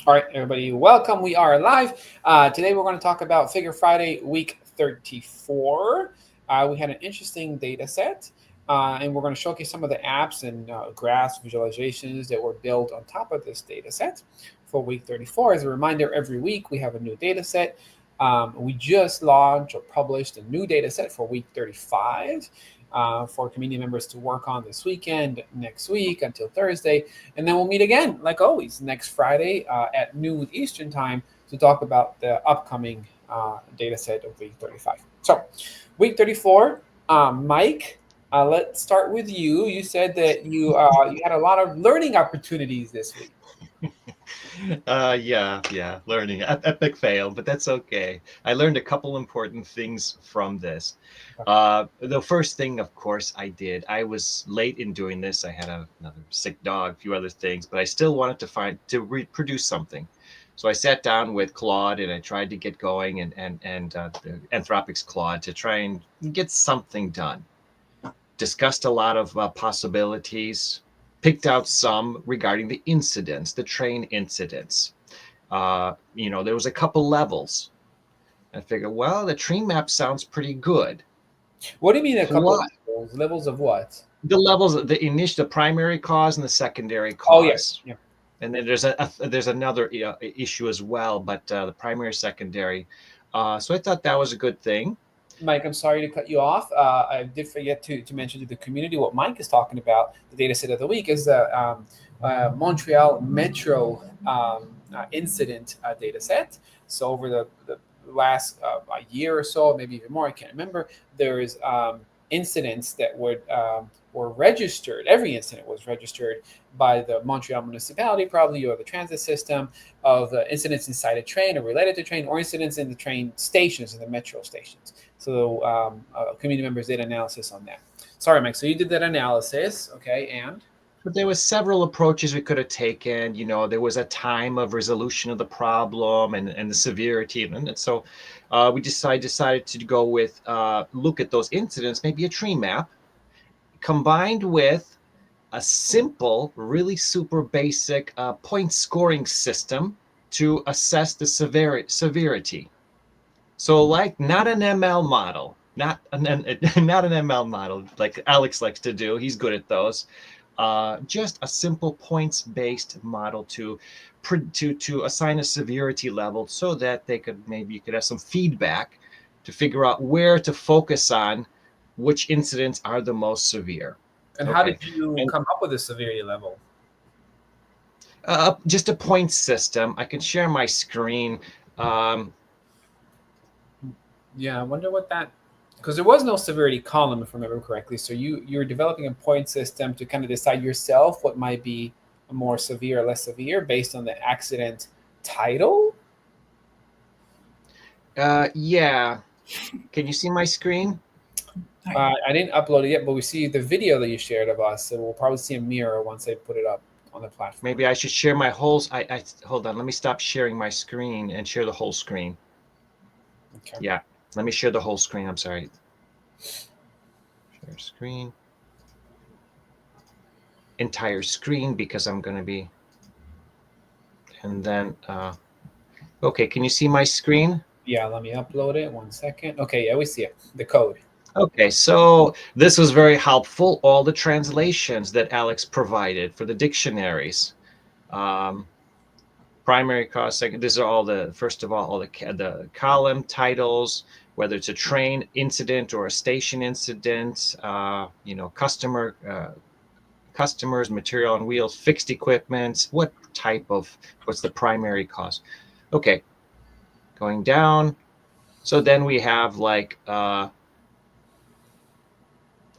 All right, everybody, welcome. We are live. Today we're going to talk about Figure Friday, week 34. We had an interesting data set, and we're going to showcase some of the apps and graphs, visualizations that were built on top of this data set for week 34. As a reminder, every week we have a new data set. We just launched or published a new data set for week 35. For community members to work on this weekend, next week until Thursday. And then we'll meet again, like always, next Friday at noon Eastern time to talk about the upcoming data set of week 35. So week 34, Mike, let's start with you. You said that you had a lot of learning opportunities this week. Yeah, learning. Epic fail, but that's okay. I learned a couple important things from this. The first thing, of course, I was late in doing this. I had another sick dog, a few other things, but I still wanted to reproduce something. So I sat down with Claude and I tried to get going and the Anthropic's Claude to try and get something done. Discussed a lot of possibilities, picked out some regarding the incidents, the train incidents. There was a couple levels. I figured, well, the train map sounds pretty good. What do you mean a couple of levels? Levels of what? The levels, the primary cause and the secondary cause. Oh, yes. Yeah. And then there's another issue as well, but the primary, secondary. So I thought that was a good thing. Mike, I'm sorry to cut you off. I did forget to mention to the community what Mike is talking about. The data set of the week is the Montreal Metro Incident data set. So over the last a year or so, maybe even more, I can't remember, there is incidents that were registered. Every incident was registered by the Montreal municipality, probably, or the transit system, of incidents inside a train or related to train, or incidents in the train stations, in the metro stations. So community members did analysis on that. Sorry, Mike. So you did that analysis, okay, and? But there was several approaches we could have taken. There was a time of resolution of the problem and the severity. And so we decided to go with, look at those incidents, maybe a tree map, combined with a simple, really super basic point scoring system to assess the severity. So like not an ML model, not an ML model like Alex likes to do. He's good at those. Just a simple points-based model to assign a severity level so that you could have some feedback to figure out where to focus on, which incidents are the most severe. And how did you come up with a severity level? Just a point system. I can share my screen. Yeah, I wonder what that, because there was no severity column, if I remember correctly. So you're developing a point system to kind of decide yourself what might be a more severe or less severe based on the accident title? Yeah. Can you see my screen? I didn't upload it yet, but we see the video that you shared of us. So we'll probably see a mirror once I put it up on the platform. Maybe I should share my whole. Hold on. Let me stop sharing my screen and share the whole screen. Okay. Yeah. Let me share the whole screen. I'm sorry. Share screen. Entire screen, because I'm going to be. And then, okay, can you see my screen? Yeah, let me upload it. 1 second. Okay, yeah, we see it. The code. Okay, so this was very helpful. All the translations that Alex provided for the dictionaries. Primary cause, second. These are all first of all the column titles, whether it's a train incident or a station incident, customers, material on wheels, fixed equipment, what's the primary cause. Okay, going down. So then we have like, where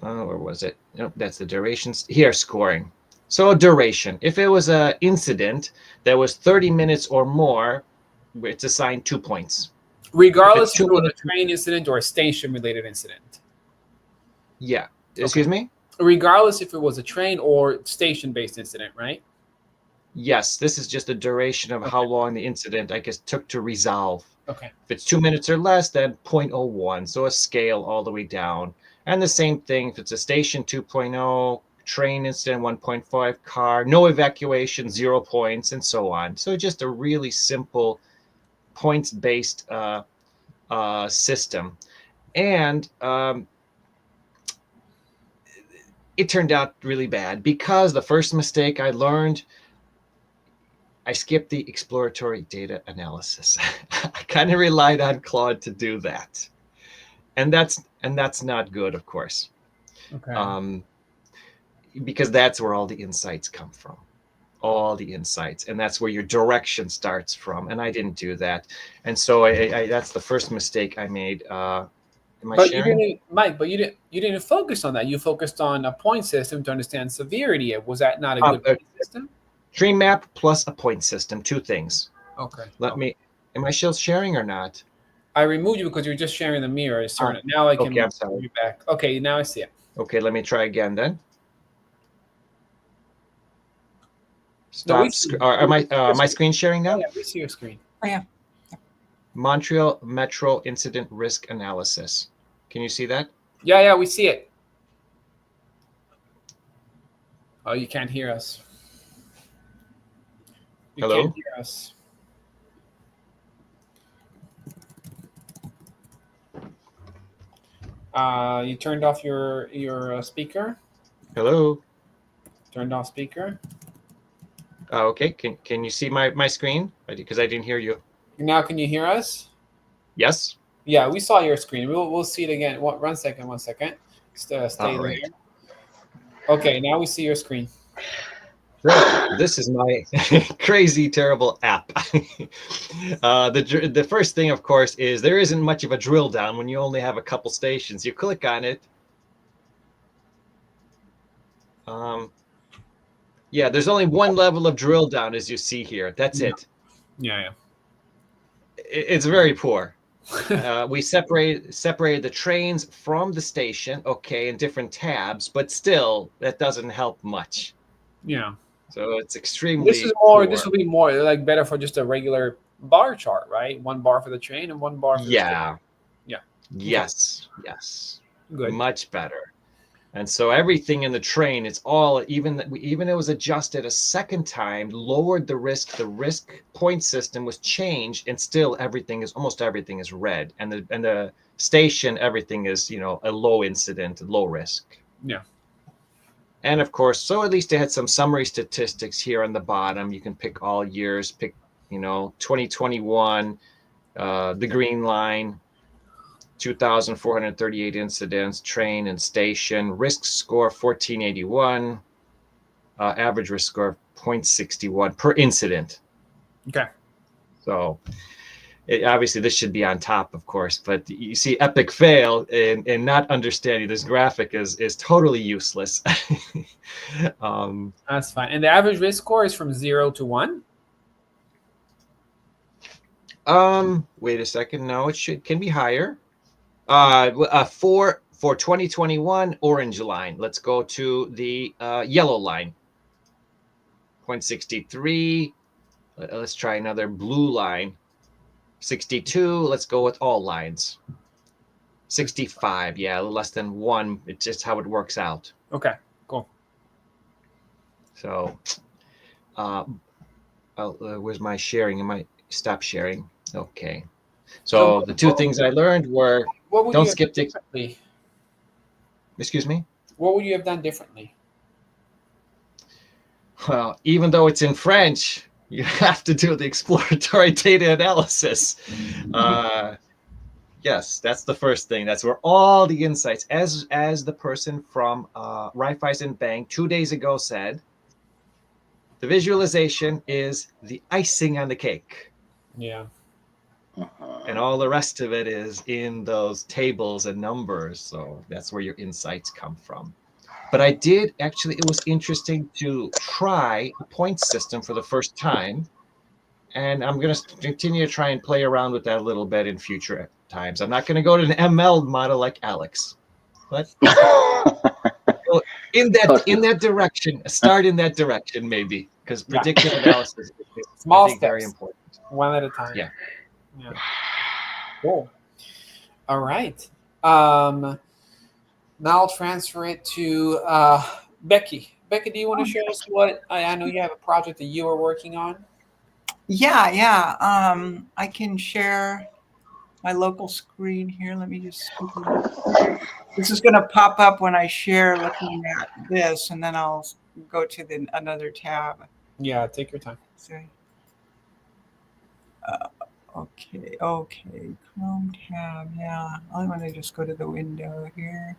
was it? Nope, that's the durations. Here, scoring. So duration. If it was an incident that was 30 minutes or more, it's assigned 2 points. Regardless if it was a train incident or a station-related incident. Yeah. Excuse me? Regardless if it was a train or station-based incident, right? Yes. This is just the duration of how long the incident, I guess, took to resolve. Okay. If it's 2 minutes or less, then 0.01. So a scale all the way down. And the same thing, if it's a station 2.0, train incident, 1.5, car, no evacuation, 0 points, and so on. So just a really simple points-based system. And it turned out really bad because the first mistake I learned, I skipped the exploratory data analysis. I kind of relied on Claude to do that. And that's not good, of course. Okay. Because that's where all the insights come from. All the insights, and that's where your direction starts from. And I didn't do that. And so I that's the first mistake I made. Am I But you sharing? didn't, Mike. But you didn't focus on that. You focused on a point system to understand severity. Was that not a good point system? Tree map plus a point system, 2 things. Okay. Let me. Am I still sharing or not? I removed you because you were just sharing the mirror. Now I can Okay, I'm move sorry. you back. Okay, now I see it. Okay, let me try again then. No, Stop. Am my screen sharing now? Yeah, we see your screen. Oh, yeah. Montreal Metro Incident Risk Analysis. Can you see that? Yeah, we see it. Oh, you can't hear us. You Hello? can't hear us. You turned off your speaker. Hello? Turned off speaker. Okay, can you see my screen? Because I didn't hear you. Now can you hear us? Yes? Yeah, we saw your screen. We'll see it again. One second. Stay All there. right. Okay, now we see your screen. This is my crazy, terrible app. The first thing, of course, is there isn't much of a drill down when you only have a couple stations. You click on it. Yeah, there's only one level of drill down, as you see here. That's it. Yeah. It's very poor. We separated the trains from the station, okay, in different tabs, but still, that doesn't help much. Yeah. So it's extremely This is more. poor. This will be more like better for just a regular bar chart, right? 1 bar for the train and 1 bar for the station. Yeah. Yes. Okay. Yes. Good. Much better. And so everything in the train, it's all even it was adjusted a second time, lowered the risk. The risk point system was changed, and still almost everything is red. And the station, everything is a low incident, low risk. Yeah. And of course, so at least they had some summary statistics here on the bottom. You can pick all years, pick 2021, the green line. 2,438 incidents, train and station, risk score 1481, average risk score 0.61 per incident. Okay. So obviously this should be on top, of course, but you see epic fail in not understanding this graphic is totally useless. That's fine. And the average risk score is from 0 to 1? Wait a second. No, it can be higher. For 2021 orange line, let's go to the yellow line. 0.63. Let's try another blue line. 62. Let's go with all lines. 65. Yeah, less than 1. It's just how it works out. Okay, cool. So, where's my sharing? Am I stop sharing? Okay. So the 2 things I learned were don't skip the. Excuse me? What would you have done differently? Well, even though it's in French, you have to do the exploratory data analysis. Yes, that's the first thing. That's where all the insights, as the person from Raiffeisen Bank 2 days ago said, the visualization is the icing on the cake. Yeah. And all the rest of it is in those tables and numbers. So that's where your insights come from. But it was interesting to try a point system for the first time. And I'm going to continue to try and play around with that a little bit in future times. I'm not going to go to an ML model like Alex, but in that direction, start in that direction maybe, because predictive analysis is small steps, very important. One at a time. Yeah. Cool. All right. Now I'll transfer it to Becky, do you want to share us what I know you have a project that you are working on? Yeah, yeah. I can share my local screen here. Let me just take a look. This is going to pop up when I share looking at this, and then I'll go to another tab. Yeah, take your time. So, okay. Chrome tab. Yeah, I want to just go to the window here,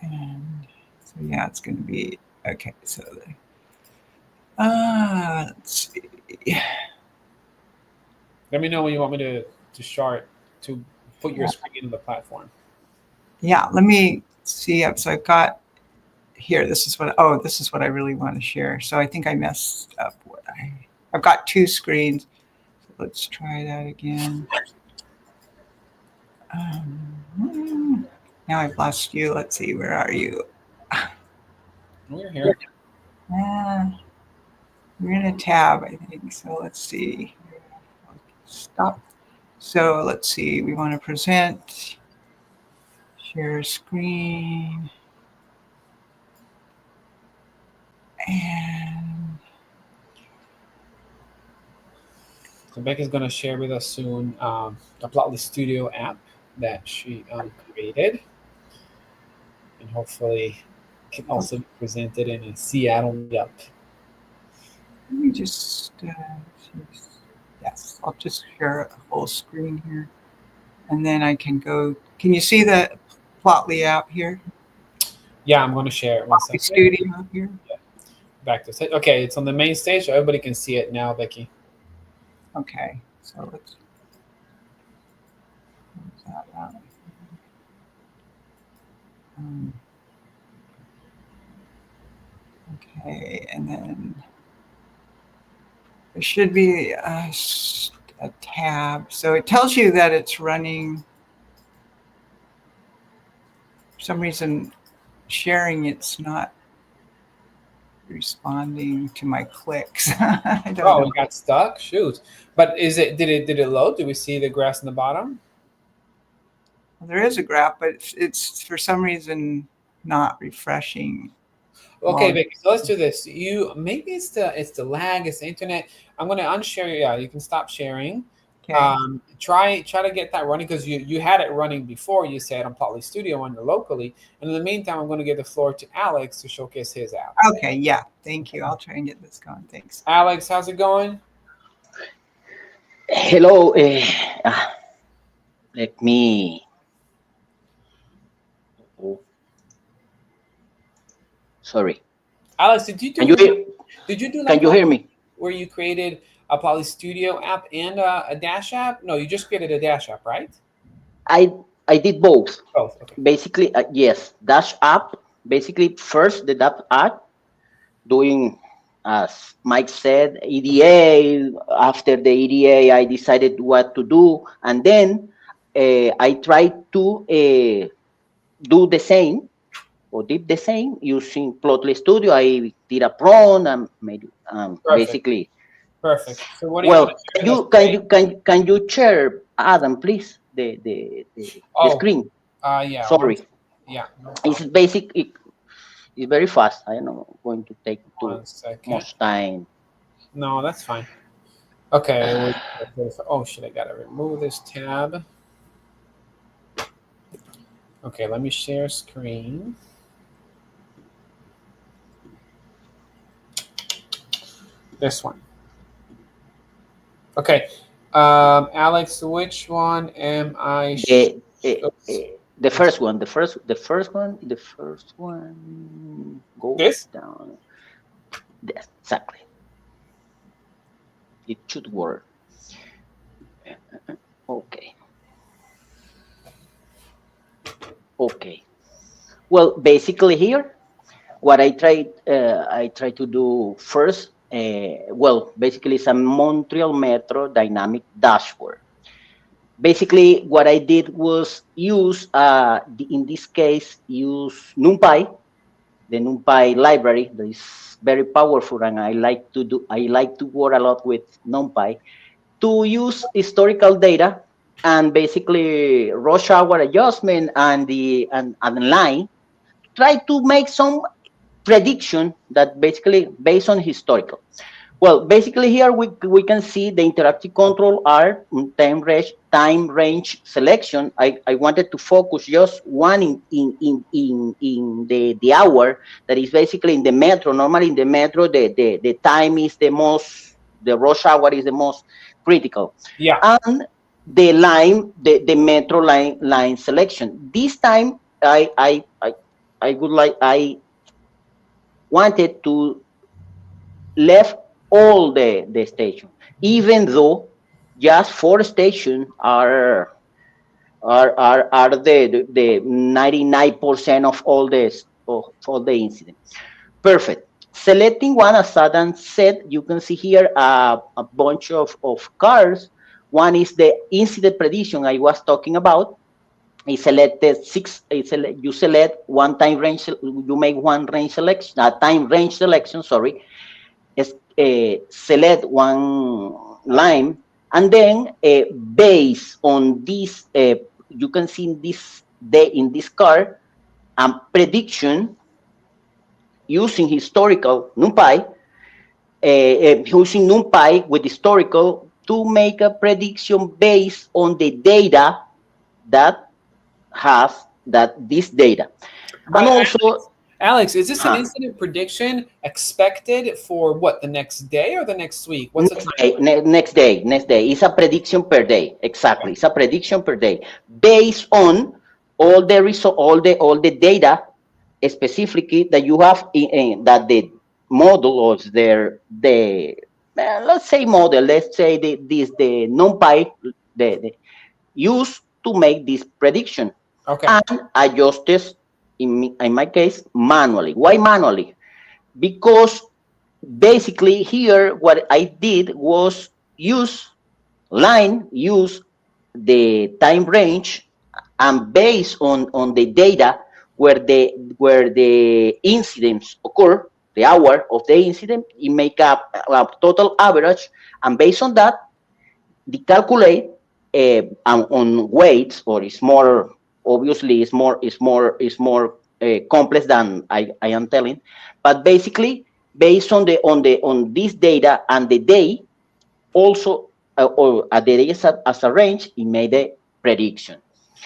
and so yeah, it's going to be okay. So, let's see. Let me know when you want me to start to put your screen into the platform. Yeah, let me see. So I've got here. This is what I really want to share. So I think I messed up I've got two screens. So let's try that again. Now I've lost you. Let's see, where are you? We're here. We're in a tab, I think. So let's see. Stop. So let's see. We want to present, share screen, and So Becca's going to share with us soon the Plotly Studio app that she created, and hopefully can also be presented in a Seattle meetup. let me just yes, I'll just share a whole screen here, and then I can go. Can you see the Plotly app here? Yeah, I'm going to share it. One Plotly second. Studio up here. Yeah. Back to stage. Okay, it's on the main stage, so everybody can see it now, Becky. Okay, so let's close that out. Okay, and then there should be a tab. So it tells you that it's running. For some reason, sharing it's not responding to my clicks. I don't know. It got stuck. Shoot! But did it load? Do we see the grass in the bottom? Well, there is a graph, but it's for some reason not refreshing. Okay, Vicky, so let's do this. Maybe it's the lag, it's the internet. I'm gonna unshare you. Yeah, you can stop sharing. Okay. Try to get that running because you had it running before. You said on Plotly Studio on your locally. And in the meantime, I'm going to give the floor to Alex to showcase his app. Okay, yeah, thank you. I'll try and get this going. Thanks. Alex, how's it going? Hello. Let me. Oh, sorry. Alex, did you do? Can you hear? Did you do? Can you hear me? Where you created a Plotly Studio app and a Dash app? No, you just created a Dash app, right? I did both. Both. Okay. Basically, yes, Dash app. Basically, first the Dash app, doing as Mike said, EDA. After the EDA, I decided what to do, and then I tried to do the same or did the same using Plotly Studio. I did a prompt and made basically. Perfect. So what do you want to can you share, Adam, please, the screen? Yeah. Sorry. Yeah. It's basic. It's very fast. I know going to take too much time. No, that's fine. Okay. Oh shit! I gotta remove this tab. Okay, let me share screen. This one. Okay, Alex, which one am I? The first one. The first one. Go this down. Yes, exactly. It should work. Okay. Okay. Well, basically here, what I try to do first. Well, basically, it's a Montreal Metro dynamic dashboard. Basically, what I did was use, in this case, use NumPy, the NumPy library that is very powerful, and I like to work a lot with NumPy to use historical data and basically rush hour adjustment and the line. Try to make some prediction that basically based on historical. Well, basically here we can see the interactive control are time range selection. I wanted to focus just one in the hour that is basically in the metro. Normally in the metro the time is the most, the rush hour is the most critical. Yeah. And the metro line selection. This time I would like I wanted to left all the station, even though just four stations are the 99% of all the incidents. Perfect. Selecting one, as Adam said, you can see here a bunch of cars. One is the incident prediction I was talking about. I selected six. You select one time range. You make one range selection. A time range selection. Sorry, select one line, and then based on this, you can see in this card, prediction using historical NumPy, using NumPy with historical to make a prediction based on the data that has this data. But and also Alex, is this an incident prediction expected for what, the next day or the next week? What's the time? Next day. It's a prediction per day. Exactly. It's a prediction per day based on all the data specifically that you have that the model or let's say model, let's say the NumPy the used to make this prediction. Okay. And adjust this in my case manually. Why manually? Because basically here what I did was use the time range, and based on the data where the incidents occur, the hour of the incident, it make up a total average, and based on that, the calculate on weights, or is more obviously is more complex than I am telling, but basically based on this data and the day, also or the day as a range, it made a prediction.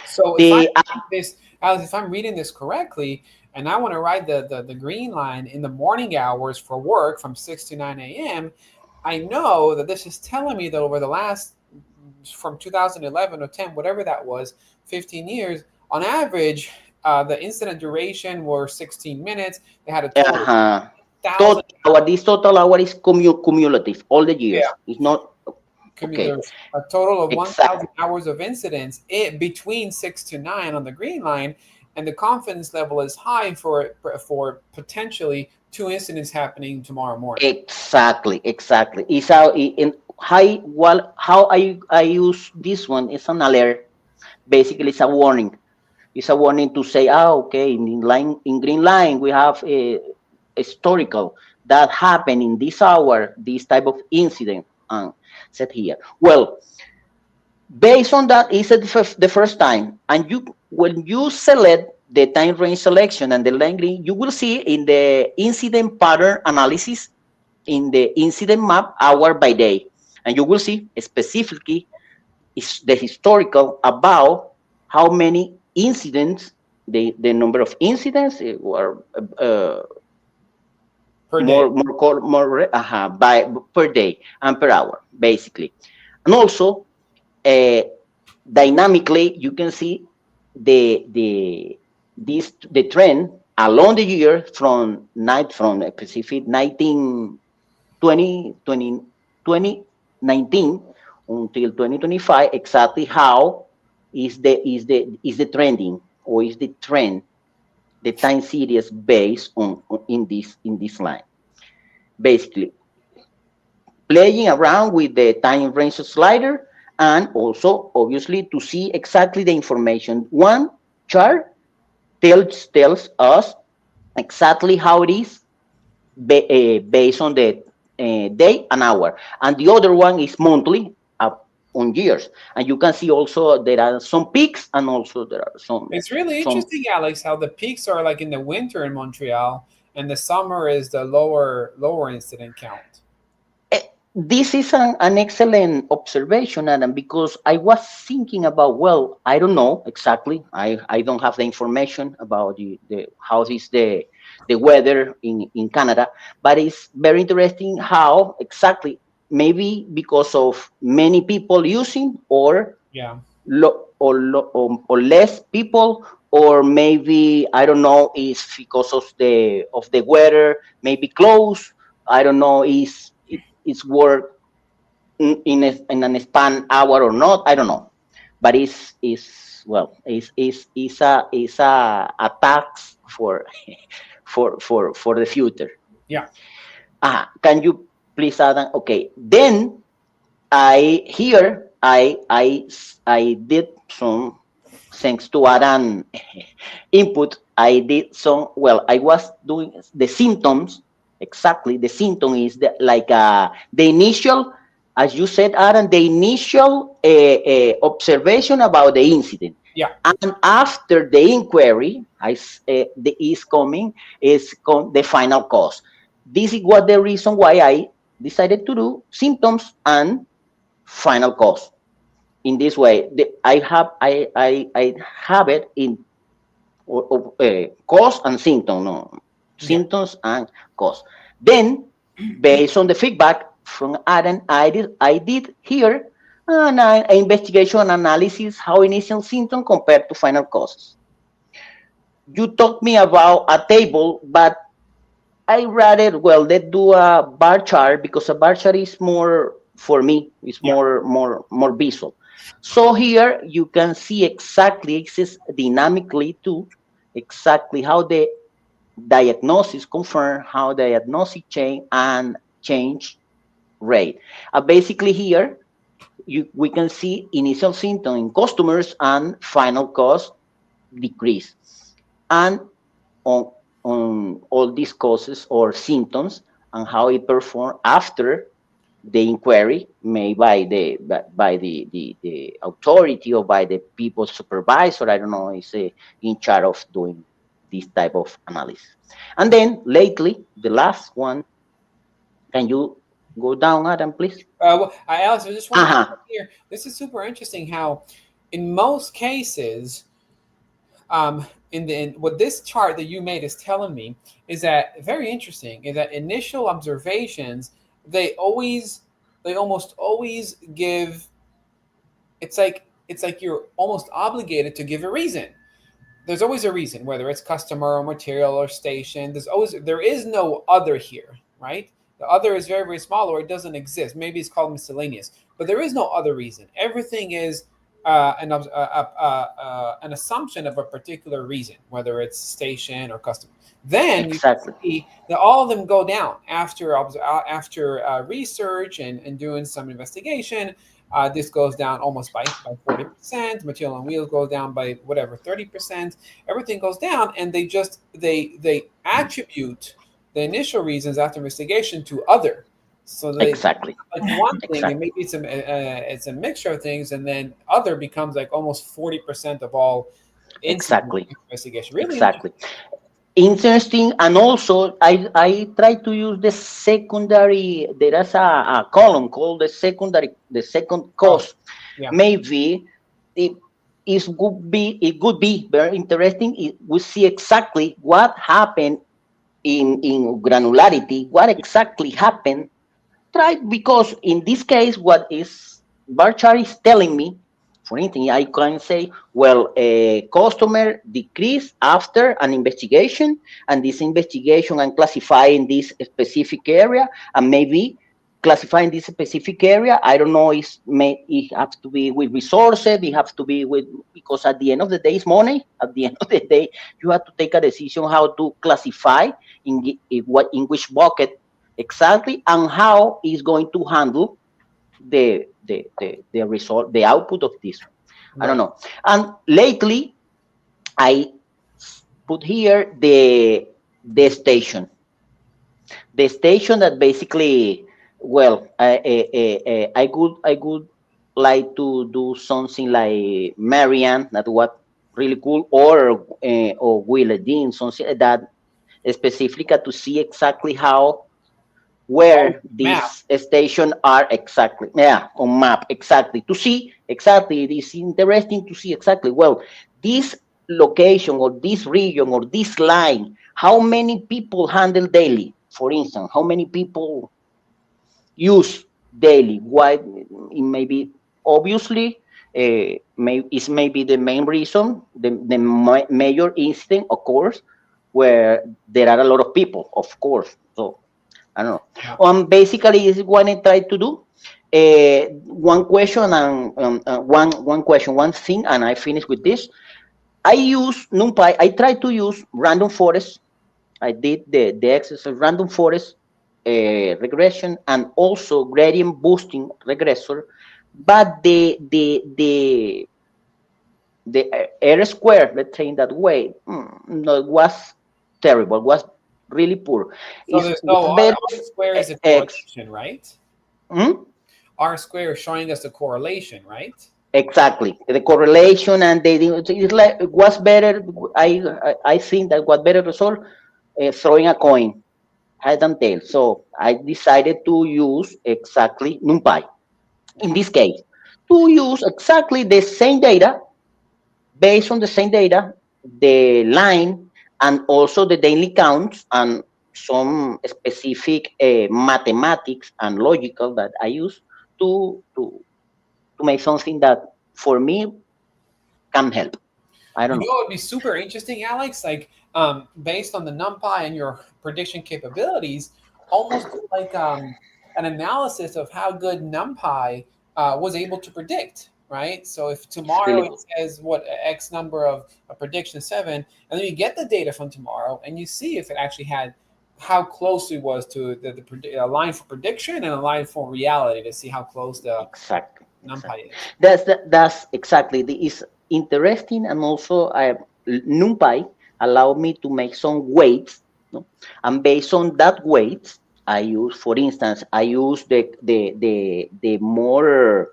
So if I'm reading this correctly, and I want to ride the green line in the morning hours for work from 6 to 9 a.m., I know that this is telling me that over the last, from 2011 or 10, whatever that was, 15 years, on average, the incident duration were 16 minutes. They had a total of 1,000. This total hour is cumulative, all the years. Yeah. It's not Okay. A total of 1,000 hours of incidents between 6 to 9 on the green line, and the confidence level is high for potentially 2 incidents happening tomorrow morning. Exactly. It's how I use this one is an alert. Basically, it's a warning. It's a warning to say, okay, in green line we have a historical that happened in this hour, this type of incident. Set here. Well, based on that, is the first time, and when you select the time range selection and the length, you will see in the incident pattern analysis in the incident map hour by day, and you will see specifically is the historical about how many incidents, the number of incidents were per day. By per day and per hour, basically. And also dynamically you can see the trend along the year from a specific 2019 until 2025, exactly how is the trending, or is the trend, the time series based on in this line. Basically playing around with the time range slider, and also obviously to see exactly the information. One chart tells us exactly how it is based on the day and hour, and the other one is monthly on years. And you can see also there are some peaks, and also there are some. It's really interesting, Alex, how the peaks are like in the winter in Montreal, and the summer is the lower incident count. This is an excellent observation, Adam, because I was thinking about, well, I don't know exactly. I don't have the information about the how is the weather in Canada, but it's very interesting how exactly, maybe because of many people using, or Yeah. or less people, or maybe I don't know, is because of the weather, maybe close. I don't know, is it's work in an span hour or not. I don't know, but it's well, is a tax for for the future. Yeah. Can you please add? Okay, then I did some, thanks to Adam input. I did some, well, I was doing the symptoms. Exactly, the symptom is like the initial, as you said, Adam, the initial observation about the incident. Yeah. And after the inquiry, the is coming the final cause. This is what the reason why I decided to do symptoms and final cause. In this way, I have it in cause and symptom, no, Yeah. symptoms and cause. Then, based on the feedback from Adam, I did here an investigation analysis how initial symptom compared to final causes. You talked me about a table, but I rather, well, let's do a bar chart, because a bar chart is more, for me, it's Yeah. more visual. So here you can see exactly, exists dynamically too, exactly how the diagnosis confirm, how diagnosis change and change rate. Basically here we can see initial symptom in customers and final cause decrease. And on all these causes or symptoms, and how it performed after the inquiry made by the authority, or by the people supervisor, I don't know, is in charge of doing this type of analysis. And then lately, the last one, can you go down, Adam, please? Well, Alex, I just want to Uh-huh. here. This is super interesting. How, in most cases, what this chart that you made is telling me is that very interesting. Is that initial observations, they almost always give. It's like you're almost obligated to give a reason. There's always a reason, whether it's customer or material or station. There is no other here, right? The other is very, very small, or it doesn't exist. Maybe it's called miscellaneous, but there is no other reason. Everything is an assumption of a particular reason, whether it's station or customer. Then you Exactly. see that all of them go down after research and doing some investigation. This goes down almost by 40%. Material on wheels goes down by whatever 30%. Everything goes down, and they attribute the initial reasons after investigation to other. So they Exactly. like one thing, and Exactly. maybe it's a mixture of things, and then other becomes like almost 40% of all incident Exactly. investigation. Really Exactly. interesting. Interesting. And also I try to use the secondary. There is a column called the second Oh, cause. yeah, Maybe it it could be very interesting. We see exactly what happened in granularity, what exactly happened. Try, because in this case, what is Barchar is telling me, for instance, I can say, well, a customer decreased after an investigation, and this investigation and classifying this specific area, and maybe classifying this specific area. I don't know. It has to be with resources. It has to be with, because at the end of the day, it's money. At the end of the day, you have to take a decision how to classify in which bucket exactly, and how is going to handle the result, the output of this one. I don't right. know. And lately, I put here the station that basically, well, I would like to do something like Marianne, that was really cool, or Willa Dean, something like that. specifically to see exactly how where Map. these stations are exactly, yeah, on map exactly, to see exactly. It is interesting to see exactly, well, this location or this region or this line, how many people handle daily, for instance, how many people use daily. Why? It may be obviously, is maybe the main reason, the major incident occurs where there are a lot of people, of course. So I don't know. Yeah. Basically, is what I try to do. One question and one question, one thing, and I finish with this. I use NumPy. I try to use random forest. I did the exercise random forest regression and also gradient boosting regressor, but the R square, let's say in that way, no, it was terrible. Was really poor. So It there's was no better R square is a X. correlation, right? Hmm? R square is showing us the correlation, right? Exactly, the correlation and it's like it was better. I think that was better result throwing a coin, head and tail. So I decided to use exactly NumPy in this case, to use exactly the same data, based on the same data, the line, and also the daily counts and some specific mathematics and logical that I use to make something that for me can help. I You don't know know. what would be super interesting, Alex? Like, based on the NumPy and your prediction capabilities, almost do like an analysis of how good NumPy was able to predict, right? So if It's tomorrow really it good. says what X number of a prediction 7, and then you get the data from tomorrow and you see if it actually had how close it was to a line for prediction and a line for reality to see how close the Exactly. Exactly. NumPy is. That's exactly the is interesting, and also NumPy allow me to make some weights, no? And based on that weights, I use, for instance, I use the more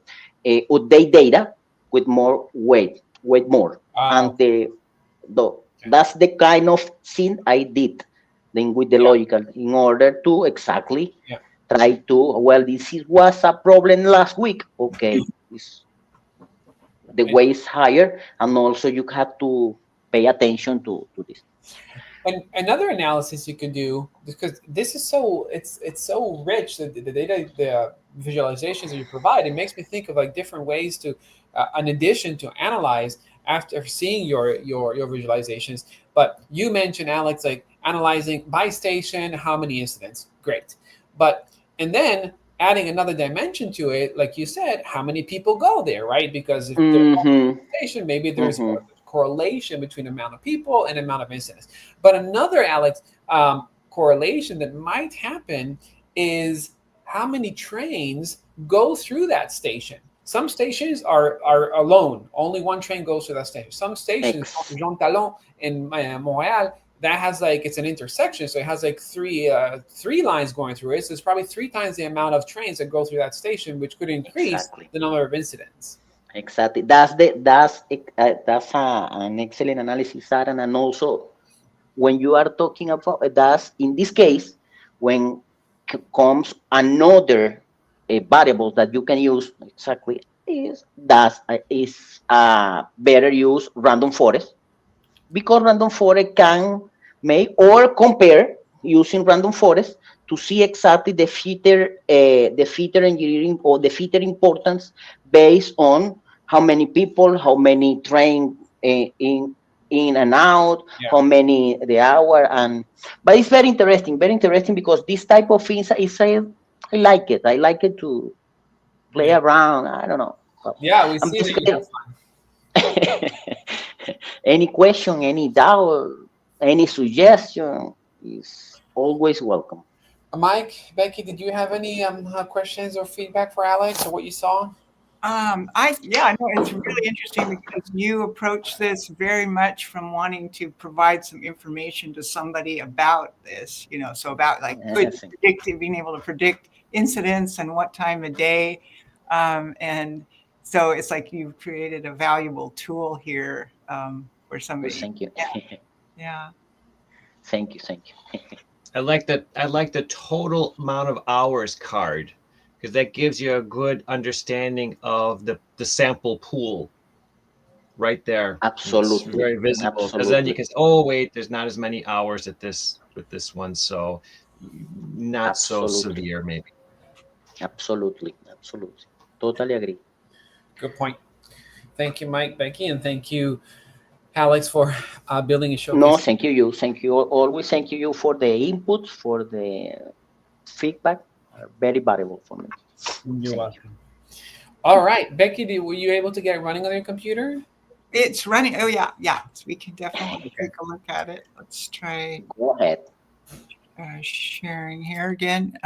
update data with more weight more, and Oh, the okay. that's the kind of thing I did then with the Yeah, logical in order to exactly yeah. try to, well, was a problem last week, okay, the And way is higher, and also you have to pay attention to this. And another analysis you can do, because this is so it's so rich, the data, the visualizations that you provide, it makes me think of like different ways to, in addition to analyze after seeing your visualizations. But you mentioned, Alex, like analyzing by station, how many incidents, great, but and then adding another dimension to it, like you said, how many people go there, right? Because if there's Mm-hmm. station, maybe there's Mm-hmm. a correlation between amount of people and amount of incidents. But another, Alex, correlation that might happen is how many trains go through that station. Some stations are alone. Only one train goes through that station. Some stations, Ex- Jean Talon in Montreal, that has like it's an intersection, so it has like three lines going through it. So it's probably three times the amount of trains that go through that station, which could increase exactly. the number of incidents. Exactly. That's an excellent analysis, Aaron. And also, when you are talking about that's in this case, when comes another variable that you can use exactly is better use random forest, because random forest can make or compare using random forest to see exactly the feature engineering or the feature importance based on how many people, how many train in and out, Yeah. how many the hour, and but it's very interesting because this type of things is I like it. I like it to play Yeah. around. I don't know. Yeah, we And see that you basically, have fun. any question, any doubt, any suggestion is always welcome. Mike, Becky, did you have any questions or feedback for Alex or what you saw? Yeah, no, it's really interesting because you approach this very much from wanting to provide some information to somebody about this, so about like good Yes, predictive, being able to predict incidents and what time of day. And so it's like you've created a valuable tool here for well, somebody. thank you. Yeah, yeah. Thank you. Thank you. I like that. I like the total amount of hours card because that gives you a good understanding of the sample pool right there. It's Absolutely. very visible because then you Absolutely. can say, oh wait, there's not as many hours at this with this one, so not so Absolutely. severe maybe. Absolutely. Absolutely. Totally agree. Good point. Thank you, Mike, Becky, and thank you, Alex, for building a No, showcase. thank you. You. Thank you. Always thank you for the inputs, for the feedback. Very valuable for me. You're Thank you. welcome. All right, Becky, were you able to get it running on your computer? It's running. Oh yeah, yeah. So we can definitely Okay. take a look at it. Let's try Go ahead. sharing here again.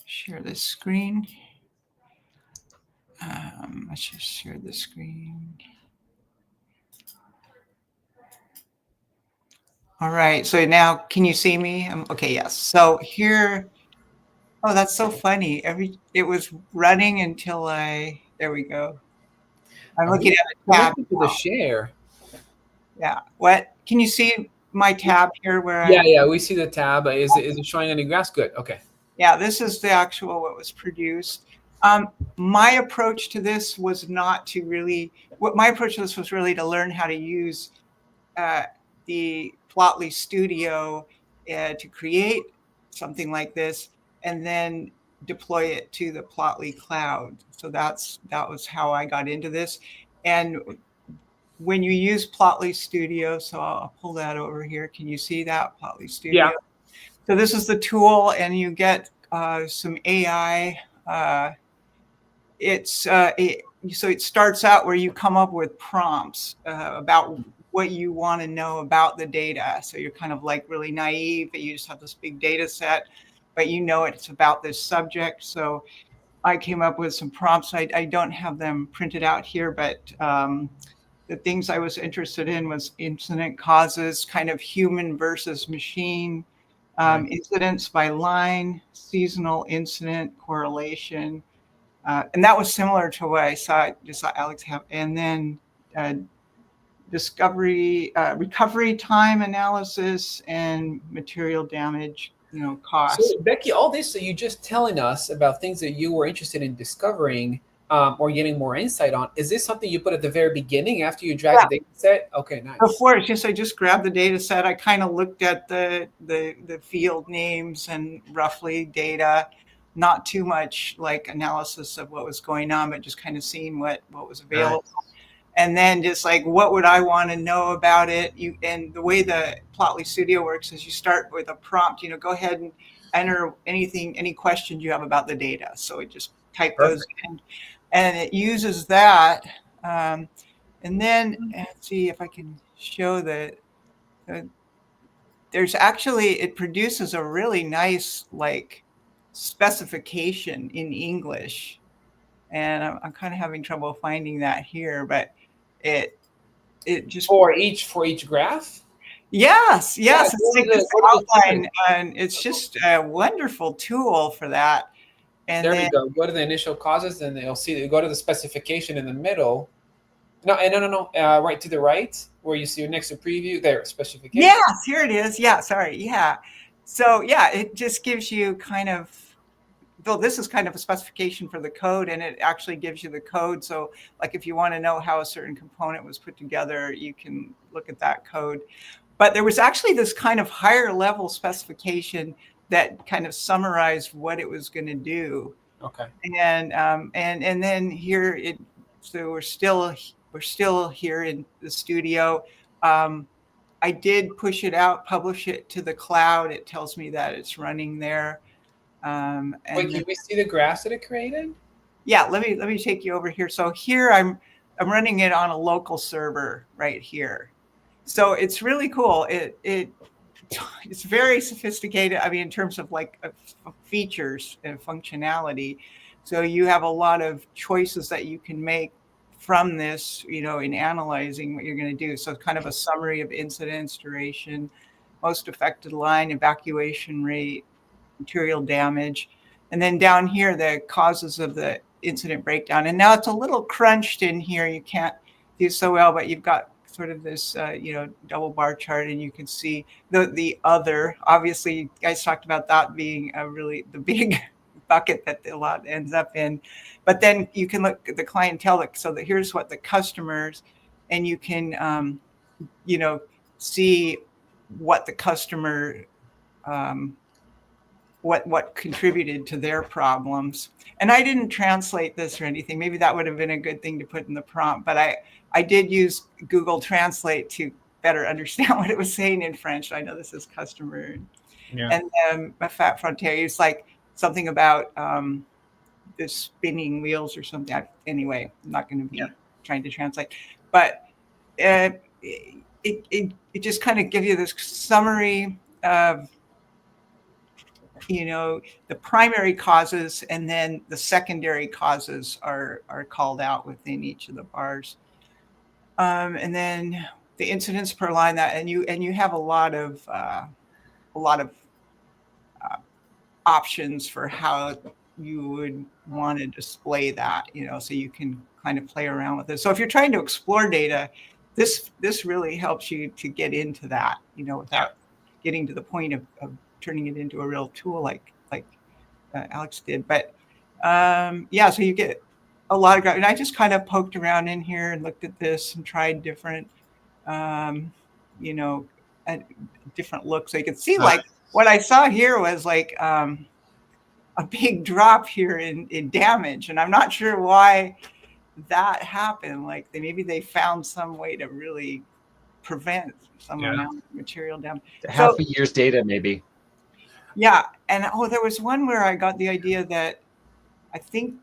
Share the screen. Let's just share the screen. All right. So now, can you see me? Okay. Yes. So here. Oh, that's so funny. It was running until there we go. I'm looking at a tab. Connected to the share. Yeah. What? Can you see my tab here where Yeah, we see the tab. Is it showing any graphs? Good. Okay. Yeah, this is the actual what was produced. My approach to this was not to really. My approach to this was really to learn how to use the Plotly Studio to create something like this, and then deploy it to the Plotly cloud. So that was how I got into this. And when you use Plotly Studio, so I'll pull that over here. Can you see that Plotly Studio? Yeah. So this is the tool, and you get some AI. So it starts out where you come up with prompts about what you want to know about the data. So you're kind of like really naive, but you just have this big data set, but you know it's about this subject. So I came up with some prompts. I don't have them printed out here, but the things I was interested in was incident causes, kind of human versus machine, Nice. incidents by line, seasonal incident correlation. And that was similar to what I saw Alex have. And then recovery time analysis and material damage, costs. So, Becky, all this that you're just telling us about things that you were interested in discovering or getting more insight on, is this something you put at the very beginning after you drag the data set? Okay, nice. Before, it's just I just grabbed the data set. I kind of looked at the field names and roughly data, not too much like analysis of what was going on, but just kind of seeing what was available. Nice. And then just like, what would I want to know about it? And the way the Plotly Studio works is you start with a prompt, go ahead and enter any questions you have about the data. So it just type those in, and it uses that. And then let's see if I can show that there's actually, it produces a really nice like specification in English. And I'm kind of having trouble finding that here, but it just for each graph. Yes, it's like this outline, and it's just a wonderful tool for that. And there we go. Go to the initial causes, and you'll see. Go to the specification in the middle. No, right to the right where you see next to preview. There, specification. Yes, here it is. Yeah, sorry. Yeah. So yeah, it just gives you kind of. Though this is kind of a specification for the code, and it actually gives you the code. So like if you want to know how a certain component was put together, you can look at that code. But there was actually this kind of higher level specification that kind of summarized what it was going to do. Okay. And then here so we're still here in the studio. I did push it out, publish it to the cloud. It tells me that it's running there. Wait, can we see the graphs that it created? Yeah, let me take you over here. So here I'm running it on a local server right here. So it's really cool. It's very sophisticated. I mean, in terms of like features and functionality. So you have a lot of choices that you can make from this, in analyzing what you're going to do. So it's kind of a summary of incidents, duration, most affected line, evacuation rate, material damage, and then down here the causes of the incident breakdown. And now it's a little crunched in here. You can't do so well, but you've got sort of this, double bar chart, and you can see the other. Obviously, you guys talked about that being really the big bucket that a lot ends up in. But then you can look at the clientele. So that here's what the customers, and you can, see what the customer, what contributed to their problems. And I didn't translate this or anything. Maybe that would have been a good thing to put in the prompt, but I did use Google Translate to better understand what it was saying in French. I know this is customer. Yeah. And a fat frontier is like something about the spinning wheels or something. Anyway, I'm not going to be trying to translate, but it just kind of gives you this summary of, the primary causes, and then the secondary causes are called out within each of the bars. And then the incidents per line, that and you have a lot of options for how you would want to display that, so you can kind of play around with it. So if you're trying to explore data, this really helps you to get into that, without getting to the point of turning it into a real tool like Alex did. But so you get a lot of, and I just kind of poked around in here and looked at this and tried different, different looks. So you can see, like, what I saw here was like a big drop here in damage, and I'm not sure why that happened. Like maybe they found some way to really prevent some amount of material damage. Half a year's data, maybe. Yeah, and there was one where I got the idea that I think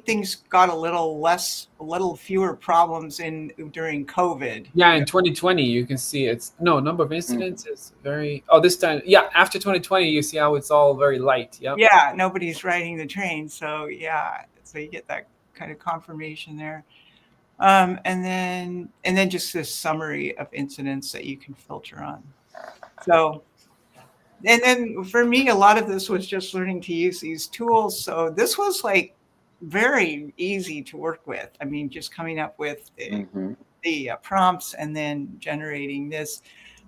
things got a little fewer problems during COVID. Yeah, in 2020, you can see number of incidents is very. Oh, this time, after 2020, you see how it's all very light. Yep. Yeah, nobody's riding the train, so so you get that kind of confirmation there, and then just this summary of incidents that you can filter on. So. And then for me, a lot of this was just learning to use these tools. So this was like very easy to work with. I mean, just coming up with the prompts and then generating this.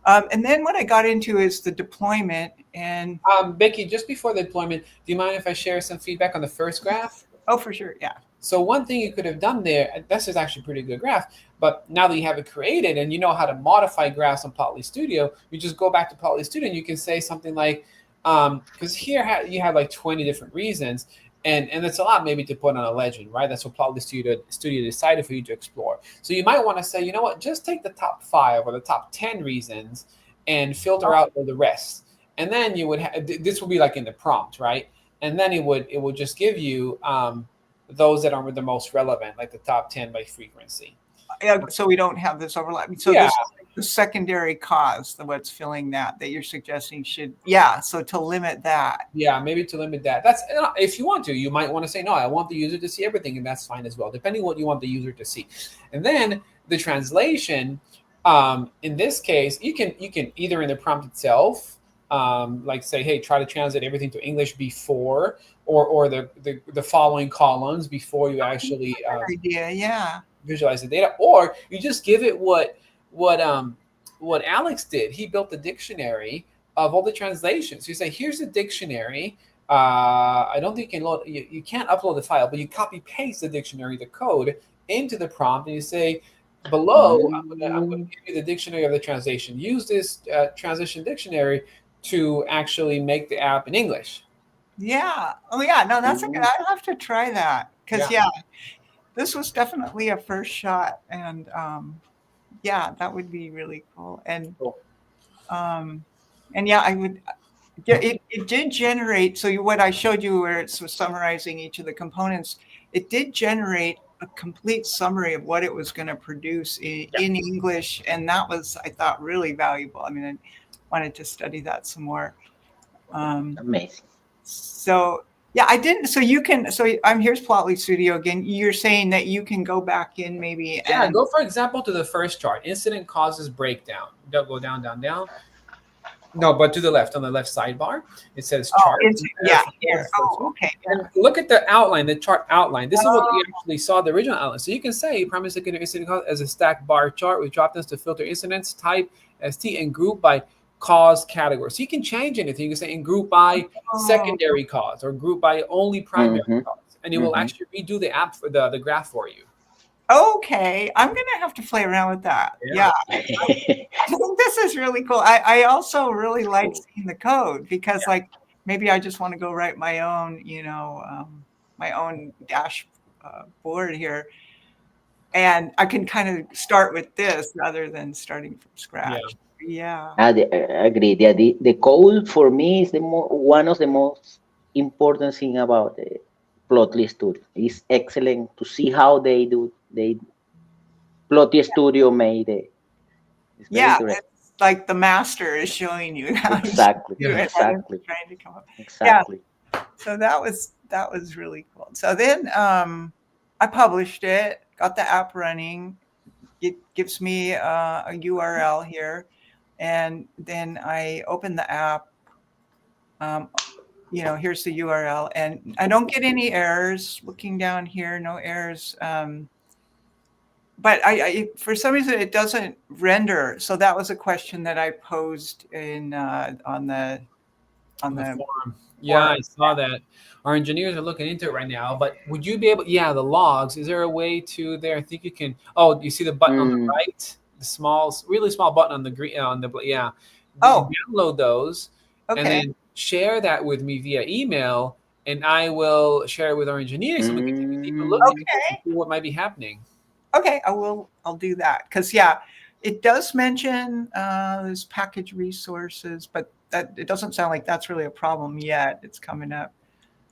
And then what I got into is the deployment. And Becky, just before the deployment, do you mind if I share some feedback on the first graph? Oh, for sure. Yeah. So one thing you could have done there, this is actually a pretty good graph, but now that you have it created and you know how to modify graphs on Plotly Studio, you just go back to Plotly Studio and you can say something like, because here you have like 20 different reasons, and it's a lot maybe to put on a legend, right? That's what Plotly Studio decided for you to explore. So you might want to say, you know what, just take the top 5 or the top 10 reasons and filter out the rest. And then you would this would be like in the prompt, right? And then it would just give you those that are the most relevant, like the top 10 by frequency. Yeah, so we don't have this overlap. So this is like the secondary cause, what's filling that you're suggesting should, so to limit that. Yeah, maybe to limit that. That's, if you want to, you might want to say, no, I want the user to see everything, and that's fine as well, depending what you want the user to see. And then the translation, in this case, you can either in the prompt itself, like say, hey, try to translate everything to English before, or the following columns before you actually visualize the data, or you just give it what Alex did. He built the dictionary of all the translations. You say, here's the dictionary. I don't think you can't upload the file, but you copy paste the dictionary, the code into the prompt, and you say, below, I'm going to give you the dictionary of the translation. Use this translation dictionary to actually make the app in English. Yeah. Oh, yeah. No, that's a good. I'll have to try that because this was definitely a first shot, and that would be really cool. And I would. Yeah, it did generate. So what I showed you, where it was summarizing each of the components, it did generate a complete summary of what it was going to produce in English, and that was, I thought, really valuable. I mean, I wanted to study that some more. Amazing. So I didn't. So you can. So here's Plotly Studio again. You're saying that you can go back in maybe. And go, for example, to the first chart, incident causes breakdown. Go down, down, down. No, but to the left, on the left sidebar, it says Oh, chart. yeah, here. Oh, okay. And look at the outline, the chart outline. This is what we Oh. actually saw, the original outline. So you can say primary secondary incident cause as a stacked bar chart with drop-downs to filter incidents, type, ST, and group by cause category. So you can change anything. You can say in group by secondary cause or group by only primary cause. And it will actually redo the app for the graph for you. Okay, I'm gonna have to play around with that. Yeah, I think this is really cool. I also really like seeing the code because, like, maybe I just want to go write my own, my own dash board here, and I can kind of start with this rather than starting from scratch. Yeah. I agree. The code for me is one of the most important thing about the Plotly Studio. It's excellent to see how they Plotly Studio made it. It's very interesting. It's like the master is showing you how Exactly. you do it. Exactly. Trying to come up. Exactly. Yeah. So that was really cool. So then I published it, got the app running. It gives me a URL here, and then I open the app. Here's the URL, and I don't get any errors. Looking down here, no errors. But I for some reason it doesn't render. So that was a question that I posed in on the forum. Yeah, I saw that. Our engineers are looking into it right now. But would you be able? Yeah, the logs. Is there a way to there? I think you can. Oh, you see the button on the right, the small, really small button on the green on the yeah. Oh, download those, okay. and then share that with me via email, and I will share it with our engineers so we can take a deeper look and see what might be happening. Okay, I'll do that because it does mention there's package resources, but that it doesn't sound like that's really a problem yet. It's coming up.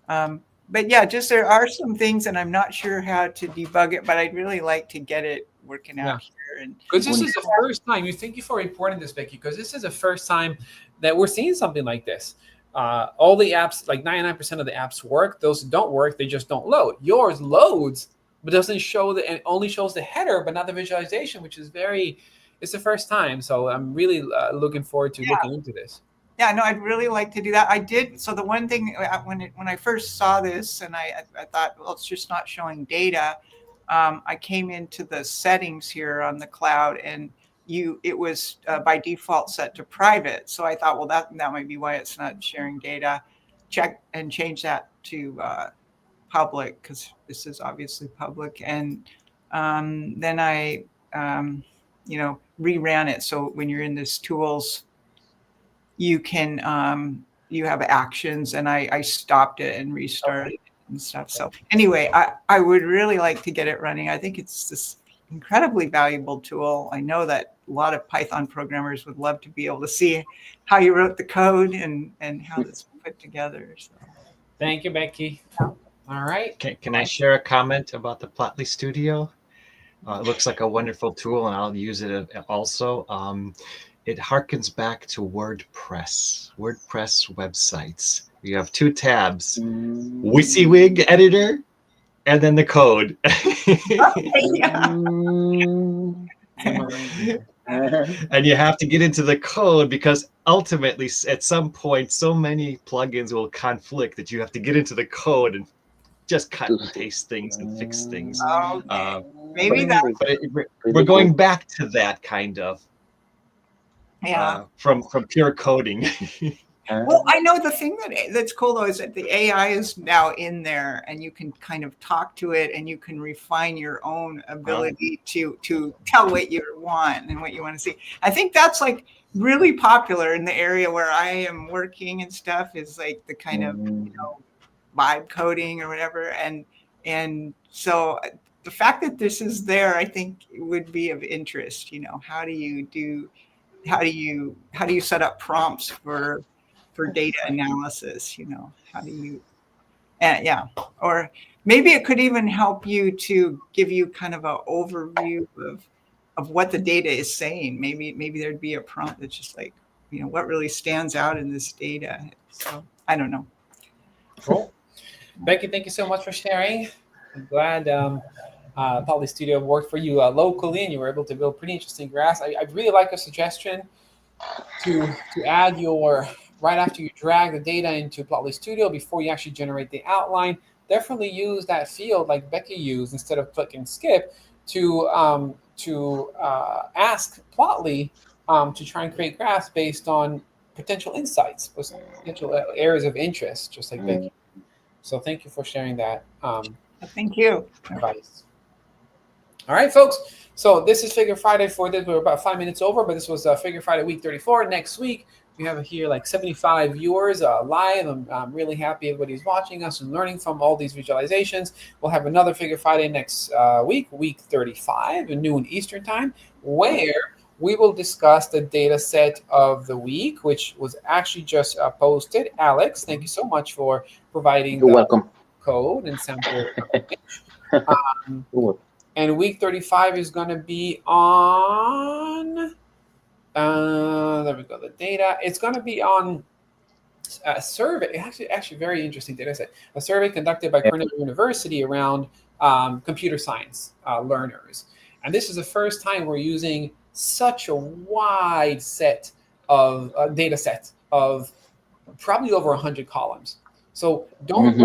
But yeah, just there are some things and I'm not sure how to debug it, but I'd really like to get it working out here. Because this is the first time. Thank you for reporting this, Becky, because this is the first time that we're seeing something like this. All the apps, like 99% of the apps work. Those that don't work, they just don't load. Yours loads, but doesn't show and only shows the header, but not the visualization, which is it's the first time. So I'm really looking forward to looking into this. Yeah, no, I'd really like to do that. I did. So the one thing when I first saw this and I thought, well, it's just not showing data. I came into the settings here on the cloud and it was by default set to private. So I thought, well, that might be why it's not sharing data. Check and change that to public because this is obviously public. And then I, reran it. So when you're in this tools, you can, you have actions and I stopped it and restarted it and stuff. So anyway, I would really like to get it running. I think it's this incredibly valuable tool. I know that a lot of Python programmers would love to be able to see how you wrote the code and how it's put together. So. Thank you, Becky. All right. Can I share a comment about the Plotly Studio? It looks like a wonderful tool, and I'll use it also. It harkens back to WordPress websites. You have two tabs, WYSIWYG editor, and then the code. And you have to get into the code because ultimately at some point, so many plugins will conflict that you have to get into the code and just cut and paste things and fix things. Maybe that. But we're going back to that kind of. From pure coding. Well, I know the thing that's cool though is that the AI is now in there, and you can kind of talk to it, and you can refine your own ability to tell what you want and what you want to see. I think that's like really popular in the area where I am working and stuff. Is like the kind of vibe coding or whatever, and so the fact that this is there, I think would be of interest. How do you set up prompts for data analysis? How do you, or maybe it could even help you to give you kind of an overview of what the data is saying. Maybe there'd be a prompt that's just like, what really stands out in this data. So I don't know. Cool. Becky, thank you so much for sharing. I'm glad Plotly Studio worked for you locally and you were able to build pretty interesting graphs. I really like a suggestion. to add your, right after you drag the data into Plotly Studio before you actually generate the outline, definitely use that field like Becky used instead of click and skip to ask Plotly to try and create graphs based on potential insights, potential areas of interest, just like Becky. So thank you for sharing that Thank you. advice. All right, folks. So this is Figure Friday for this. We're about 5 minutes over, but this was Figure Friday week 34. Next week, we have here like 75 viewers live. I'm really happy everybody's watching us and learning from all these visualizations. We'll have another Figure Friday next week, week 35, at noon Eastern time, where we will discuss the data set of the week, which was actually just posted. Alex, thank you so much for providing You're the welcome. code and sample image. You're welcome. And week 35 is going to be on, there we go, the data. It's going to be on a survey, actually very interesting data set, a survey conducted by Cornell University around computer science learners. And this is the first time we're using such a wide set of data set of probably over 100 columns. So don't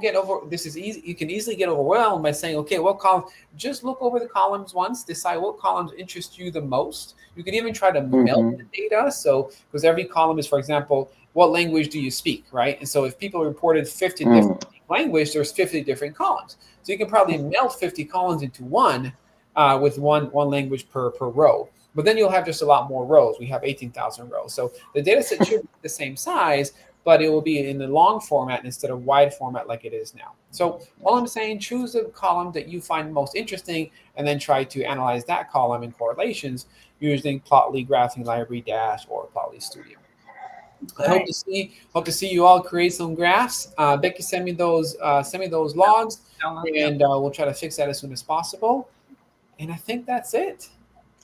get over, this is easy. You can easily get overwhelmed by saying, okay, what column? Just look over the columns once, decide what columns interest you the most. You can even try to melt the data. So, because every column is, for example, what language do you speak, right? And so if people reported 50 different languages, there's 50 different columns. So you can probably melt 50 columns into one with one language per row. But then you'll have just a lot more rows. We have 18,000 rows. So the data set should be the same size, but it will be in the long format instead of wide format like it is now. So all I'm saying, choose a column that you find most interesting and then try to analyze that column in correlations using Plotly Graphing Library Dash or Plotly Studio. I hope to see you all create some graphs. Becky, send me those logs, and we'll try to fix that as soon as possible. And I think that's it.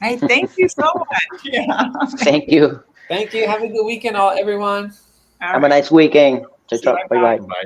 Hey, thank you so much. Yeah. Thank you. Thank you. Have a good weekend, everyone. Have a nice weekend. Ciao, ciao. Bye-bye. Bye.